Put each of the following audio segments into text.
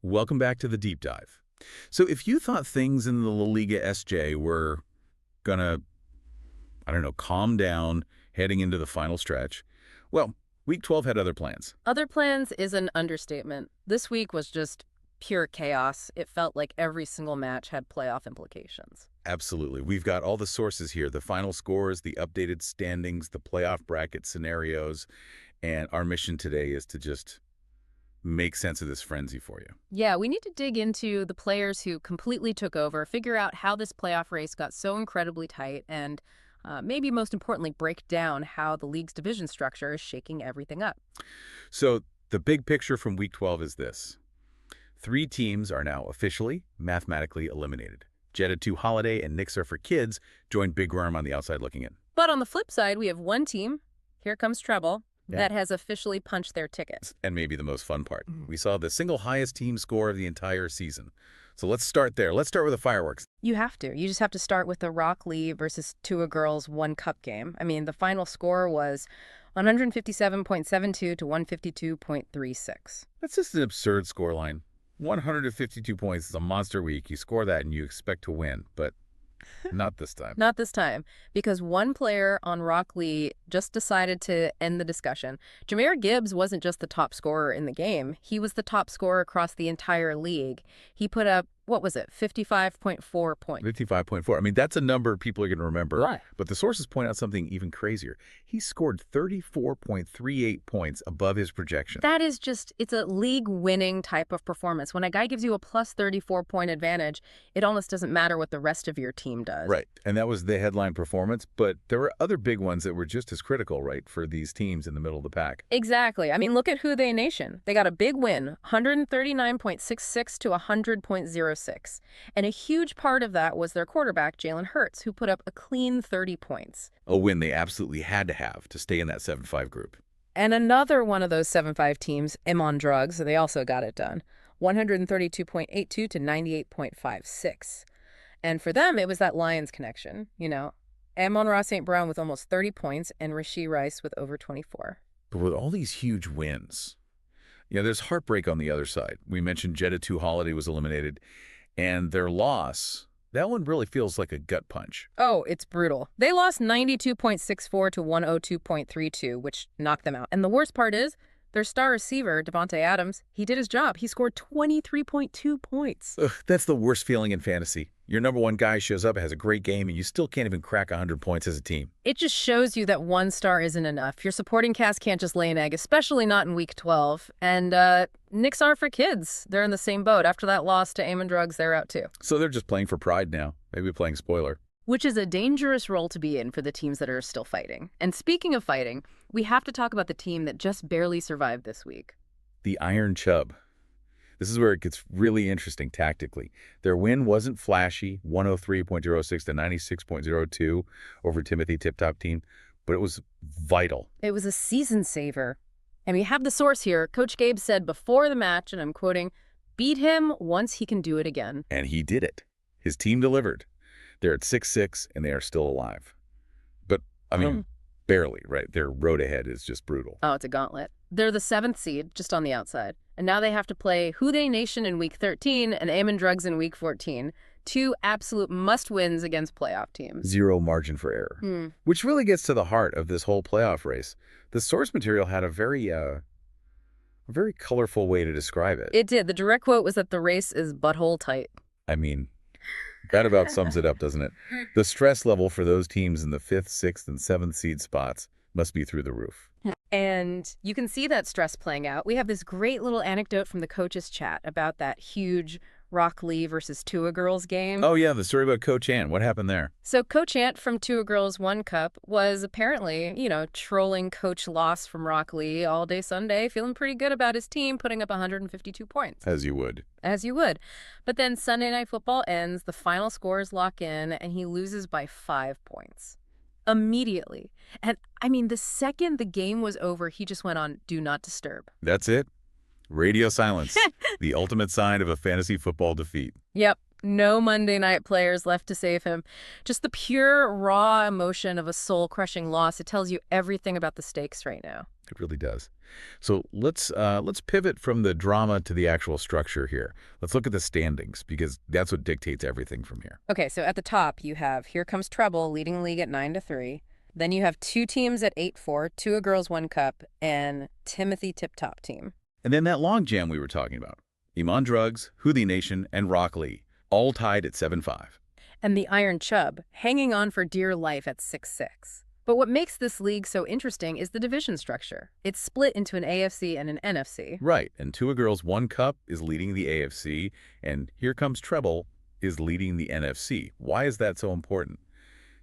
Welcome back to the deep dive. So if you thought things in the La Liga SJ were gonna, I don't know, calm down heading into the final stretch, well, Week 12 had other plans. Other plans is an understatement. This week was just pure chaos. It felt like every single match had playoff implications. Absolutely. We've got all the sources here, the final scores, the updated standings, the playoff bracket scenarios, and our mission today is to just make sense of this frenzy for you. Yeah, we need to dig into the players who completely took over, figure out how this playoff race got so incredibly tight, and maybe most importantly, break down how the league's division structure is shaking everything up. So the big picture from Week 12 is this. 3 teams are now officially, mathematically eliminated. Jetta 2 Holiday and Knicks are for Kids joined Big Worm on the outside looking in. But on the flip side, we have one team, here comes Treble, Yeah. that has officially punched their ticket. And maybe the most fun part. We saw the single highest team score of the entire season. So let's start there. Let's start with the fireworks. You have to. You just have to start with the Rock Lee versus Tua Girls 1 Cup game. I mean, the final score was 157.72 to 152.36. That's just an absurd scoreline. 152 points is a monster week. You score that and you expect to win, but not this time. Not this time, because one player on Rock Lee just decided to end the discussion. Jahmyr Gibbs wasn't just the top scorer in the game. He was the top scorer across the entire league. He put up, what was it, 55.4 points. 55.4. I mean, that's a number people are going to remember. Right. But the sources point out something even crazier. He scored 34.38 points above his projection. That is just, it's a league-winning type of performance. When a guy gives you a plus 34-point advantage, it almost doesn't matter what the rest of your team does. Right. And that was the headline performance. But there were other big ones that were just as critical, right, for these teams in the middle of the pack. Exactly. I mean, look at Who They Nation. They got a big win, 139.66 to 100.06. And a huge part of that was their quarterback, Jalen Hurts, who put up a clean 30 points. A win they absolutely had to have to stay in that 7-5 group. And another one of those 7-5 teams, M on Drugs, they also got it done, 132.82 to 98.56. And for them, it was that Lions connection, you know. Amon-Ra St. Brown with almost 30 points and Rashee Rice with over 24. But with all these huge wins, there's heartbreak on the other side. We mentioned Jetta 2 Holiday was eliminated, and their loss, that one really feels like a gut punch. Oh, it's brutal. They lost 92.64 to 102.32, which knocked them out. And the worst part is, their star receiver, Devontae Adams, he did his job. He scored 23.2 points. Ugh, that's the worst feeling in fantasy. Your number one guy shows up, has a great game, and you still can't even crack 100 points as a team. It just shows you that one star isn't enough. Your supporting cast can't just lay an egg, especially not in Week 12. And Knicks aren't for kids. They're in the same boat. After that loss to Amon Drugs, they're out too. So they're just playing for pride now. Maybe playing spoiler. Which is a dangerous role to be in for the teams that are still fighting. And speaking of fighting, we have to talk about the team that just barely survived this week. The Iron Chub. This is where it gets really interesting tactically. Their win wasn't flashy, 103.06 to 96.02 over Timothy Tip Top Team, but it was vital. It was a season saver. And we have the source here. Coach Gabe said before the match, and I'm quoting, "Beat him once he can do it again." And he did it. His team delivered. They're at 6-6, and they are still alive. But, I mean, barely, right? Their road ahead is just brutal. Oh, it's a gauntlet. They're the 7th seed, just on the outside. And now they have to play Who They Nation in Week 13 and Amon Drugs in Week 14. 2 absolute must-wins against playoff teams. Zero margin for error. Which really gets to the heart of this whole playoff race. The source material had a very colorful way to describe it. It did. The direct quote was that the race is butthole tight. I mean, that about sums it up, doesn't it? The stress level for those teams in the 5th, 6th, and 7th seed spots must be through the roof. And you can see that stress playing out. We have this great little anecdote from the coaches' chat about that huge Rock Lee versus Tua Girls game. Oh, yeah, the story about Coach Ant. What happened there? So Coach Ant from Tua Girls 1 Cup was apparently, trolling Coach Loss from Rock Lee all day Sunday, feeling pretty good about his team, putting up 152 points. As you would. As you would. But then Sunday Night Football ends, the final scores lock in, and he loses by 5 points. Immediately. And, I mean, the second the game was over, he just went on Do Not Disturb. That's it. Radio silence. The ultimate sign of a fantasy football defeat. Yep. No Monday night players left to save him. Just the pure, raw emotion of a soul-crushing loss. It tells you everything about the stakes right now. It really does. So let's pivot from the drama to the actual structure here. Let's look at the standings because that's what dictates everything from here. Okay, so at the top, you have Here Comes Trouble leading the league at 9-3. Then you have two teams at 8-4, two a girls, one cup, and Timothy Tip Top Team. And then that long jam we were talking about. Iman Drugs, Houthi Nation, and Rock Lee, all tied at 7-5. And the Iron Chub, hanging on for dear life at 6-6. But what makes this league so interesting is the division structure. It's split into an AFC and an NFC. Right, and Two a Girls, One Cup is leading the AFC, and Here Comes Treble is leading the NFC. Why is that so important?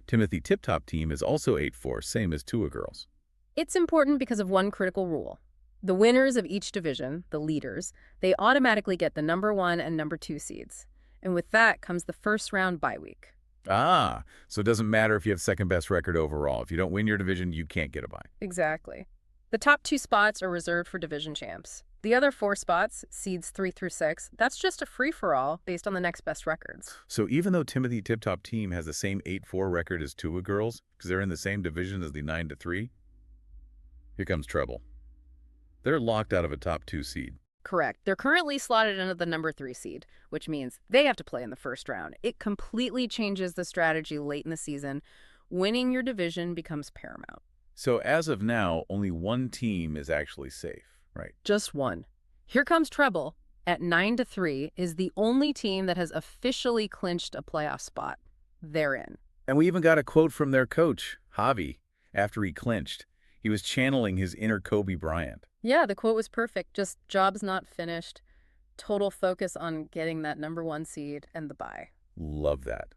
Timothy Tip Top Team is also 8-4, same as Two a Girls. It's important because of one critical rule. The winners of each division, the leaders, they automatically get the number 1 and number 2 seeds. And with that comes the first round bye week. Ah, so it doesn't matter if you have second best record overall. If you don't win your division, you can't get a bye. Exactly. The top 2 spots are reserved for division champs. The other 4 spots, seeds 3-6, that's just a free-for-all based on the next best records. So even though Timothy Tip Top Team has the same 8-4 record as Two a Girls, because they're in the same division as the 9-3, here comes trouble. They're locked out of a top 2 seed. Correct. They're currently slotted into the number 3 seed, which means they have to play in the first round. It completely changes the strategy late in the season. Winning your division becomes paramount. So as of now, only one team is actually safe, right? Just one. Here Comes Treble at 9-3 is the only team that has officially clinched a playoff spot. They're in. And we even got a quote from their coach, Javi, after he clinched. He was channeling his inner Kobe Bryant. Yeah, the quote was perfect. Just job's not finished. Total focus on getting that number 1 seed and the bye. Love that.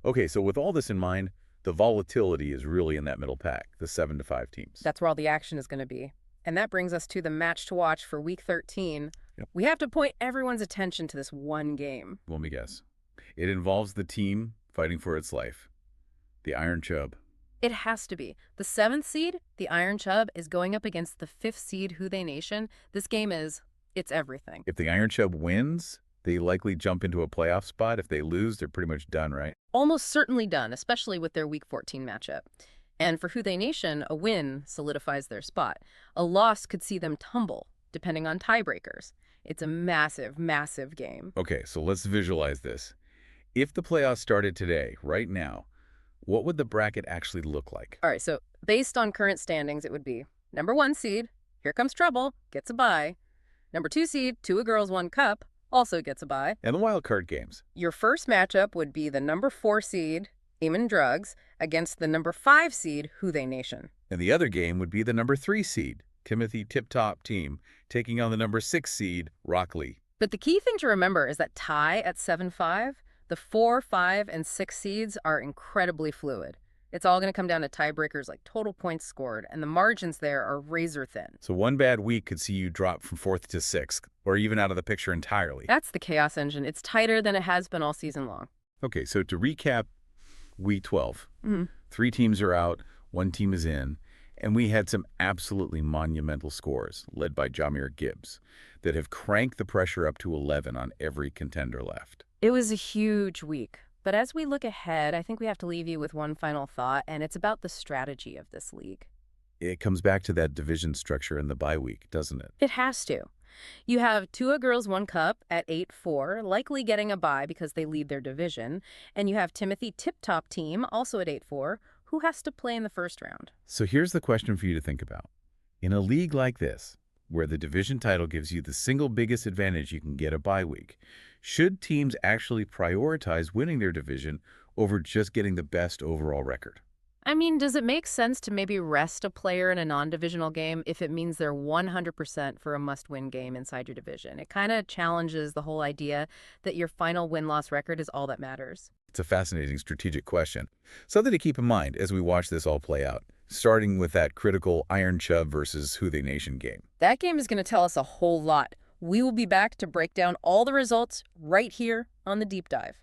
Okay, so with all this in mind, the volatility is really in that middle pack, the 7-5 teams. That's where all the action is going to be. And that brings us to the match to watch for Week 13. Yep. We have to point everyone's attention to this one game. Let me guess. It involves the team fighting for its life, the Iron Chub. It has to be. The 7th seed, the Iron Chub, is going up against the 5th seed Houthi Nation. This game it's everything. If the Iron Chub wins, they likely jump into a playoff spot. If they lose, they're pretty much done, right? Almost certainly done, especially with their Week 14 matchup. And for Houthi Nation, a win solidifies their spot. A loss could see them tumble, depending on tiebreakers. It's a massive, massive game. Okay, so let's visualize this. If the playoffs started today, right now, what would the bracket actually look like? All right, so based on current standings, it would be number 1 seed, Here Comes Trouble, gets a bye. Number 2 seed, Two a Girls, One Cup, also gets a bye. And the wild card games. Your first matchup would be the number 4 seed, Iman Drugs, against the number 5 seed, Houthi Nation. And the other game would be the number 3 seed, Timothy Tip Top Team, taking on the number 6 seed, Rock Lee. But the key thing to remember is that tie at 7-5, the 4, 5, and 6 seeds are incredibly fluid. It's all going to come down to tiebreakers like total points scored, and the margins there are razor thin. So one bad week could see you drop from 4th to 6th, or even out of the picture entirely. That's the chaos engine. It's tighter than it has been all season long. Okay, so to recap Week 12, 3 teams are out, 1 team is in, and we had some absolutely monumental scores, led by Jahmyr Gibbs, that have cranked the pressure up to 11 on every contender left. It was a huge week. But as we look ahead, I think we have to leave you with one final thought, and it's about the strategy of this league. It comes back to that division structure in the bye week, doesn't it? It has to. You have Two a Girls, One Cup at 8-4, likely getting a bye because they lead their division. And you have Timothy Tip Top Team, also at 8-4, who has to play in the first round. So here's the question for you to think about. In a league like this, where the division title gives you the single biggest advantage you can get a bye week, should teams actually prioritize winning their division over just getting the best overall record? I mean, does it make sense to maybe rest a player in a non-divisional game if it means they're 100% for a must-win game inside your division? It kind of challenges the whole idea that your final win-loss record is all that matters. It's a fascinating strategic question. Something to keep in mind as we watch this all play out, starting with that critical Iron Chub versus Houthi Nation game. That game is going to tell us a whole lot. We will be back to break down all the results right here on The Deep Dive.